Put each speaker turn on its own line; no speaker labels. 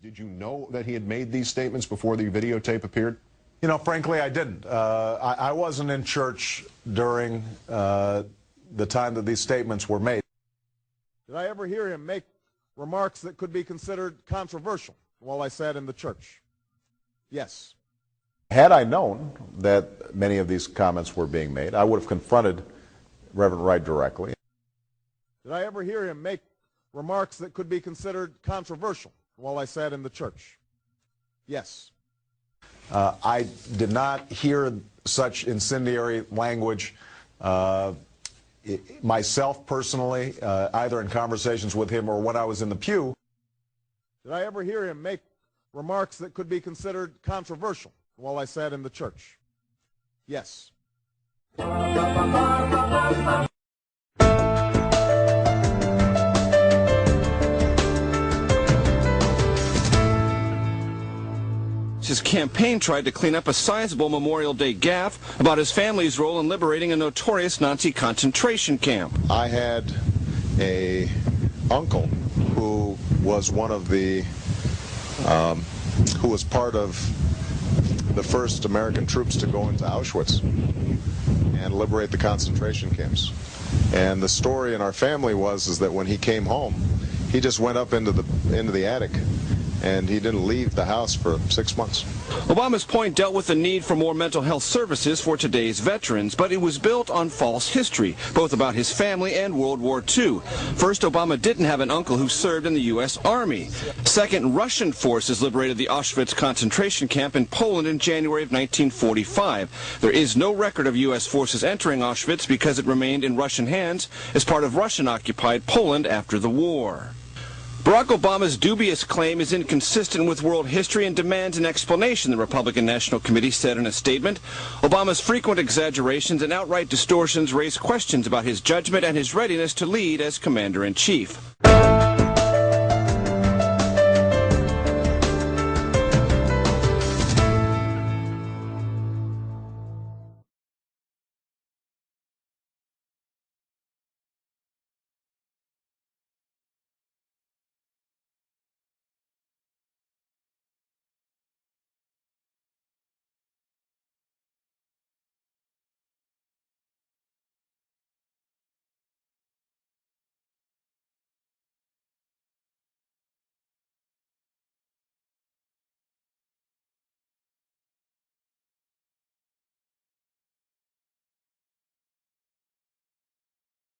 Did you know that he had made these statements before the videotape appeared?
You know, frankly, I didn't. I wasn't in church during the time that these statements were made. Did I ever hear him make remarks that could be considered controversial while I sat in the church? Yes. Had I known that many of these comments were being made, I would have confronted Reverend Wright directly. Did I ever hear him make remarks that could be considered controversial while I sat in the church? Yes. I did not hear such incendiary language myself personally, either in conversations with him or when I was in the pew. Did I ever hear him make remarks that could be considered controversial while I sat in the church? Yes.
His campaign tried to clean up a sizable Memorial Day gaffe about his family's role in liberating a notorious Nazi concentration camp.
I had an uncle who was one of the, who was part of the first American troops to go into Auschwitz and liberate the concentration camps. And the story in our family is that when he came home, he just went up into the attic, and he didn't leave the house for 6 months.
Obama's point dealt with the need for more mental health services for today's veterans, but it was built on false history, both about his family and World War II. First, Obama didn't have an uncle who served in the U.S. Army. Second, Russian forces liberated the Auschwitz concentration camp in Poland in January of 1945. There is no record of U.S. forces entering Auschwitz because it remained in Russian hands as part of Russian-occupied Poland after the war. Barack Obama's dubious claim is inconsistent with world history and demands an explanation, the Republican National Committee said in a statement. Obama's frequent exaggerations and outright distortions raise questions about his judgment and his readiness to lead as commander-in-chief.